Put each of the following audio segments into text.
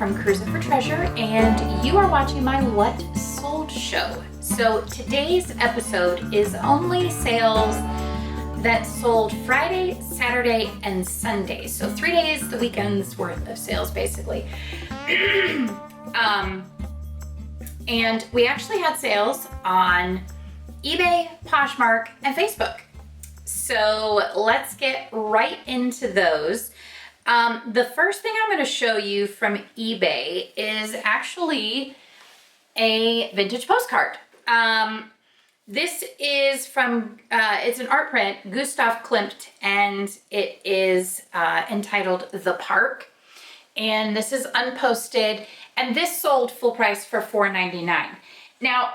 from Cruising for Treasure, and you are watching my What Sold show. So today's episode is only sales that sold Friday, Saturday, and Sunday. So 3 days, the weekend's worth of sales, basically. And we actually had sales on eBay, Poshmark, and Facebook. So let's get right into those. The first thing I'm going to show you from eBay is actually a vintage postcard. This is from, it's an art print, Gustav Klimt, and it is entitled The Park. And this is unposted, and this sold full price for $4.99. Now,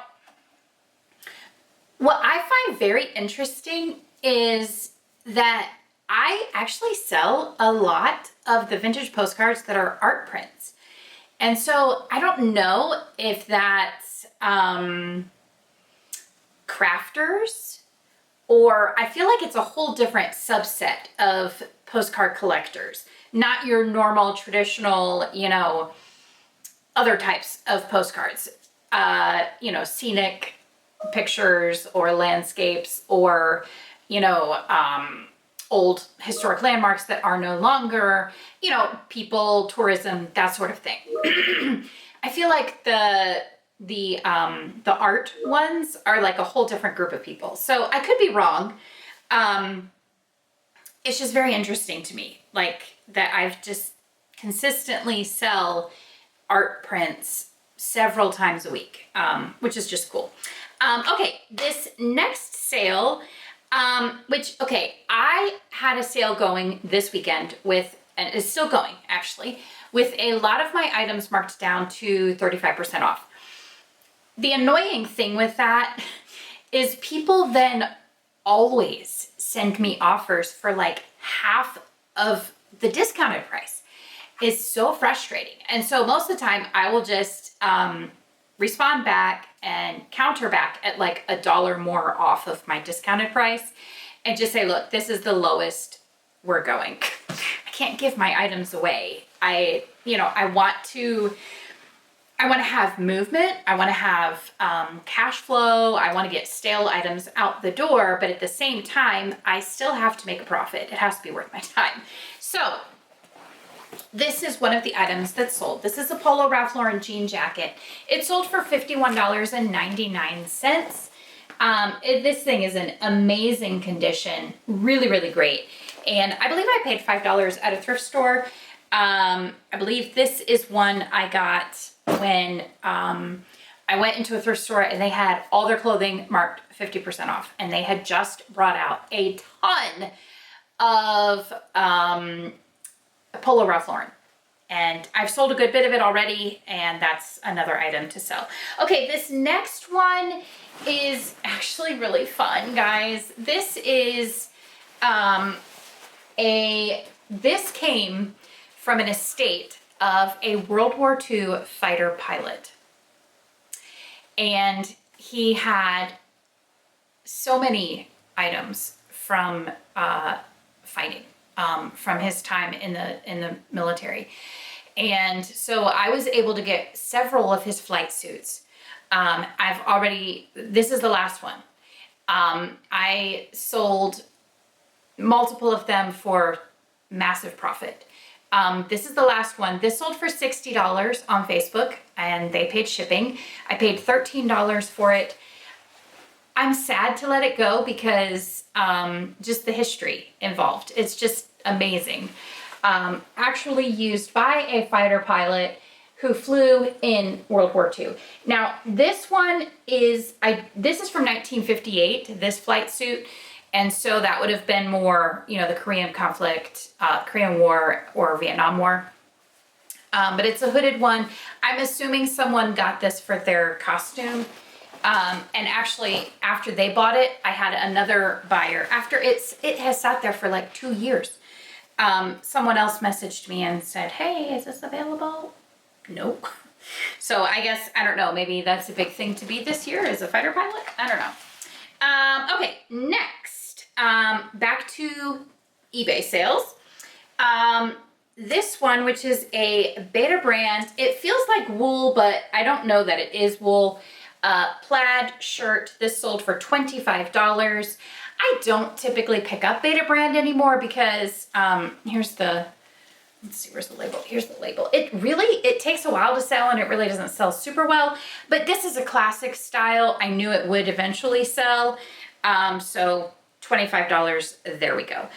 what I find very interesting is that I actually sell a lot of the vintage postcards that are art prints. And so I don't know if that's crafters, or I feel like it's a whole different subset of postcard collectors, not your normal traditional, other types of postcards, scenic pictures or landscapes or, old historic landmarks that are no longer, people, tourism, that sort of thing. I feel like the art ones are like a whole different group of people. So I could be wrong. It's just very interesting to me, like that I've just consistently sell art prints several times a week, which is just cool. Okay, this next sale, I had a sale going this weekend with, and it's still going actually, with a lot of my items marked down to 35% off. The annoying thing with that is people then always send me offers for like half of the discounted price. It's so frustrating. And so most of the time I will just respond back and counter back at like $1 more off of my discounted price and just say, look, this is the lowest we're going. I can't give my items away. I want to have movement. I want to have cash flow. I want to get stale items out the door, but at the same time, I still have to make a profit. It has to be worth my time. So this is one of the items that sold. This is a Polo Ralph Lauren jean jacket. It sold for $51.99. This thing is in amazing condition, really, really great. And I believe I paid $5 at a thrift store. I believe this is one I got when I went into a thrift store and they had all their clothing marked 50% off. And they had just brought out a ton of Polo Ralph Lauren. And I've sold a good bit of it already, and that's another item to sell. Okay, this next one is actually really fun, guys. This is this came from an estate of a World War II fighter pilot. And he had so many items from fighting. From his time in the military. And so I was able to get several of his flight suits. This is the last one. I sold multiple of them for massive profit. This is the last one. This sold for $60 on Facebook and they paid shipping. I paid $13 for it. I'm sad to let it go because just the history involved. It's just amazing. Actually used by a fighter pilot who flew in World War II. Now, this one is, this is from 1958, this flight suit. And so that would have been more, the Korean conflict, Korean War or Vietnam War. But it's a hooded one. I'm assuming someone got this for their costume. And actually, after they bought it, I had another buyer. After it has sat there for like 2 years. Someone else messaged me and said, hey, is this available? Nope. So I guess, I don't know, maybe that's a big thing to be this year as a fighter pilot. I don't know. Okay, next, back to eBay sales. this one, which is a Beta brand. It feels like wool, but I don't know that it is wool. Plaid shirt. This sold for $25. I don't typically pick up Beta brand anymore because here's the, let's see, where's the label? Here's the label. It takes a while to sell and it really doesn't sell super well, but this is a classic style. I knew it would eventually sell. So $25, there we go.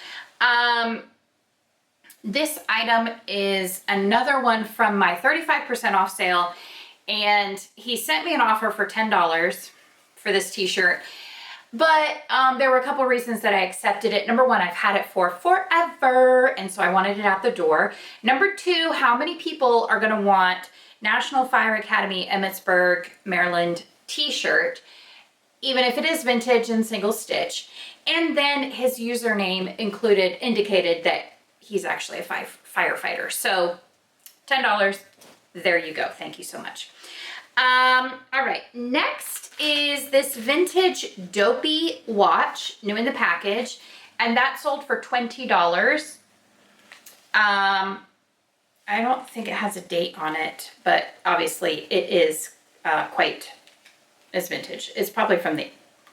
This item is another one from my 35% off sale, and he sent me an offer for $10 for this t-shirt, but there were a couple reasons that I accepted it. Number one, I've had it for forever, and so I wanted it out the door. Number two, how many people are gonna want National Fire Academy Emmitsburg, Maryland t-shirt, even if it is vintage and single stitch? And then his username indicated that he's actually a firefighter. So $10, there you go. Thank you so much. All right, next is this vintage Dopey watch, new in the package, and that sold for $20. I don't think it has a date on it, but obviously it is it's vintage. It's probably from the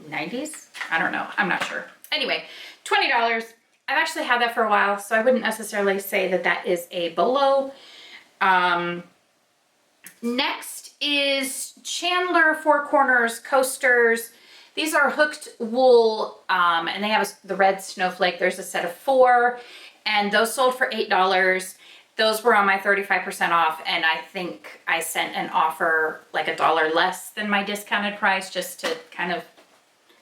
90s. I don't know. I'm not sure. Anyway, $20. I've actually had that for a while, so I wouldn't necessarily say that that is a bolo. Next is Chandler Four Corners coasters. These are hooked wool, and they have the red snowflake. There's a set of 4, and those sold for $8. Those were on my 35% off, and I think I sent an offer like $1 less than my discounted price just to kind of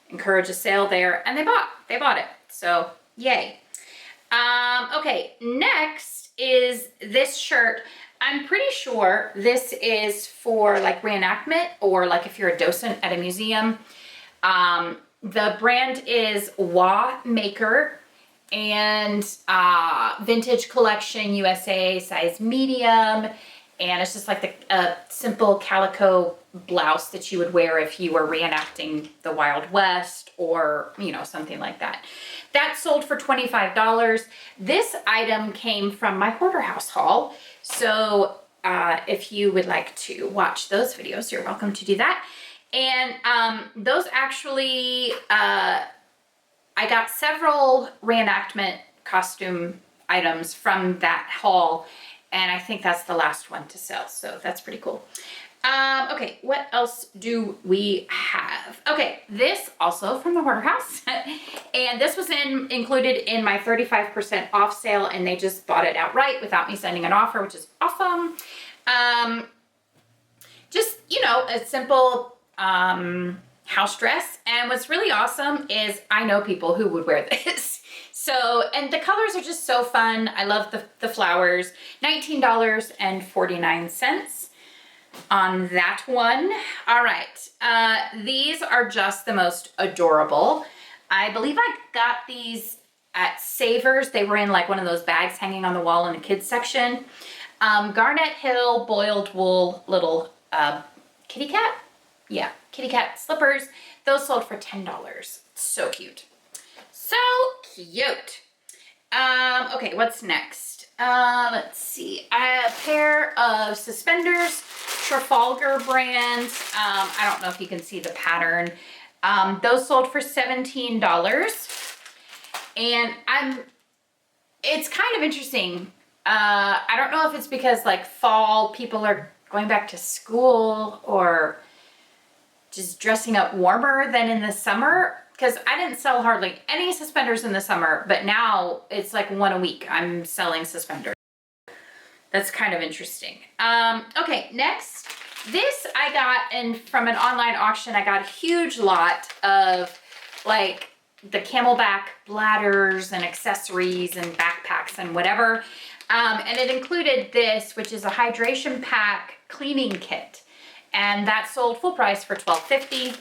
encourage a sale there, and they bought it. So yay. Okay, next is this shirt. I'm pretty sure this is for like reenactment or like if you're a docent at a museum. The brand is Wa Maker, and Vintage Collection USA, size medium, and it's just like a simple calico blouse that you would wear if you were reenacting the Wild West or, you know, something like that. That sold for $25. This item came from my Hoarder House haul, so if you would like to watch those videos, you're welcome to do that. And those actually, I got several reenactment costume items from that haul, and I think that's the last one to sell, so that's pretty cool. Okay, what else do we have? Okay, this also from the Hoarder House, and this was included in my 35% off sale, and they just bought it outright without me sending an offer, which is awesome. Just, you know, a simple house dress, and what's really awesome is I know people who would wear this. So, and the colors are just so fun. I love the flowers. $19.49 on that one. All right, these are just the most adorable. I believe I got these at Savers. They were in like one of those bags hanging on the wall in the kids section. Garnet Hill boiled wool little kitty cat. Yeah, kitty cat slippers. Those sold for $10. So cute. So cute. Okay, what's next? Let's see. A pair of suspenders, Trafalgar brand. I don't know if you can see the pattern. Those sold for $17. And it's kind of interesting. I don't know if it's because like fall people are going back to school or just dressing up warmer than in the summer, because I didn't sell hardly any suspenders in the summer, but now it's like one a week I'm selling suspenders. That's kind of interesting. Okay, next, this I got from an online auction. I got a huge lot of like the Camelback bladders and accessories and backpacks and whatever. And it included this, which is a hydration pack cleaning kit. And that sold full price for $12.50.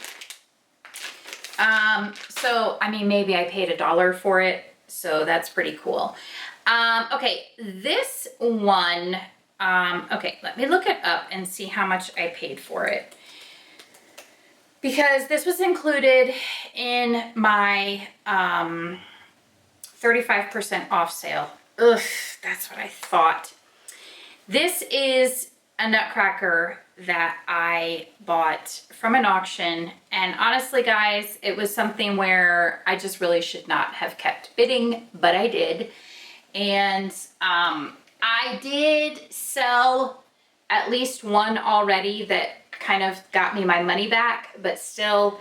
So, I mean, maybe I paid $1 for it. So that's pretty cool. Okay, this one, okay, let me look it up and see how much I paid for it. Because this was included in my 35% off sale. Ugh, that's what I thought. This is a nutcracker that I bought from an auction, and honestly guys, it was something where I just really should not have kept bidding, but I did. And I did sell at least one already that kind of got me my money back, but still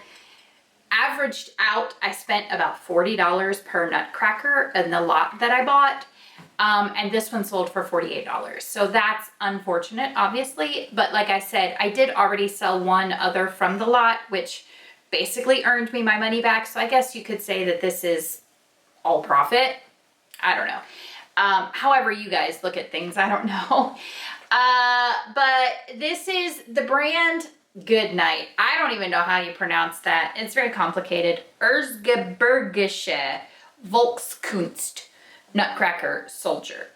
averaged out, I spent about $40 per nutcracker in the lot that I bought. And this one sold for $48. So that's unfortunate, obviously. But like I said, I did already sell one other from the lot, which basically earned me my money back. So I guess you could say that this is all profit. I don't know. However you guys look at things, I don't know. But this is the brand Good Night. I don't even know how you pronounce that. It's very complicated. Erzgebirgische Volkskunst Nutcracker Soldier.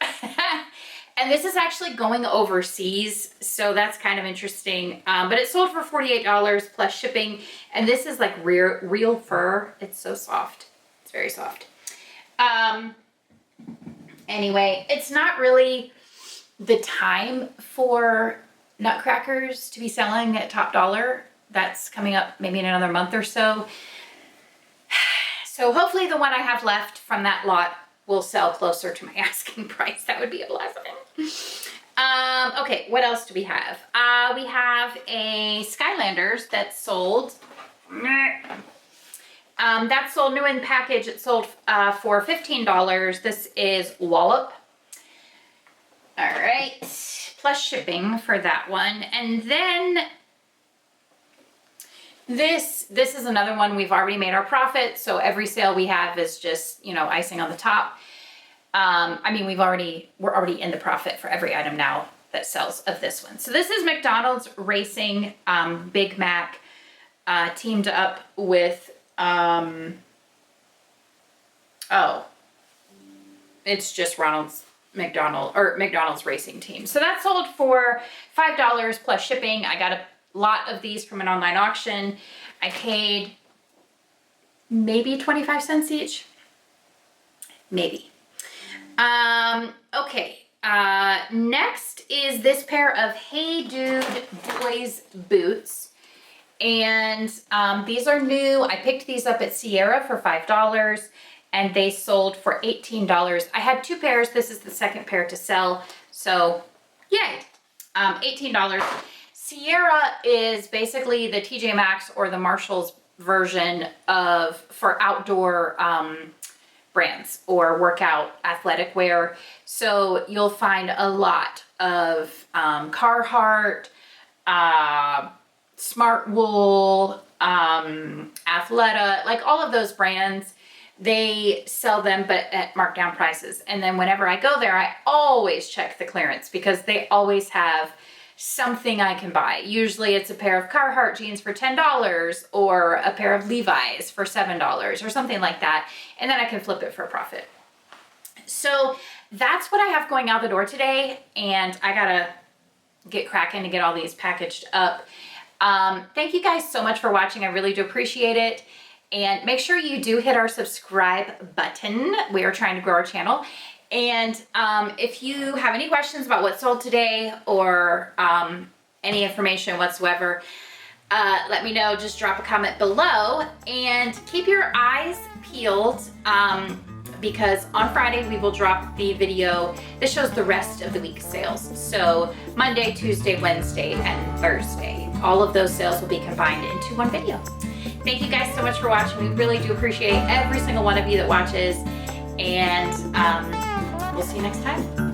And this is actually going overseas, so that's kind of interesting. But it sold for $48 plus shipping, and this is like real fur. It's so soft. It's very soft. Anyway, it's not really the time for nutcrackers to be selling at top dollar. That's coming up maybe in another month or so. So hopefully the one I have left from that lot will sell closer to my asking price. That would be a blessing. Okay, what else do we have? We have a Skylanders that sold. That sold new in package. It sold for $15. This is Wallop. All right, plus shipping for that one. And then this is another one. We've already made our profit, so every sale we have is just, you know, icing on the top. I mean, we're already in the profit for every item now that sells of this one. So this is McDonald's Racing Big Mac teamed up with it's just McDonald's Racing Team. So that sold for $5 plus shipping. I got a lot of these from an online auction. I paid maybe 25 cents each. Maybe. Okay. Next is this pair of Hey Dude boys boots. And these are new. I picked these up at Sierra for $5 and they sold for $18. I had two pairs. This is the second pair to sell. So yay, $18. Sierra is basically the TJ Maxx or the Marshalls version for outdoor brands or workout athletic wear. So you'll find a lot of Carhartt, Smart Wool, Athleta, like all of those brands. They sell them, but at markdown prices. And then whenever I go there, I always check the clearance because they always have something I can buy. Usually it's a pair of Carhartt jeans for $10 or a pair of Levi's for $7 or something like that. And then I can flip it for a profit. So that's what I have going out the door today. And I gotta get cracking to get all these packaged up. Thank you guys so much for watching. I really do appreciate it. And make sure you do hit our subscribe button. We are trying to grow our channel. And if you have any questions about what sold today or any information whatsoever, let me know. Just drop a comment below and keep your eyes peeled because on Friday we will drop the video that shows the rest of the week's sales. So Monday, Tuesday, Wednesday, and Thursday. All of those sales will be combined into one video. Thank you guys so much for watching. We really do appreciate every single one of you that watches. And we'll see you next time.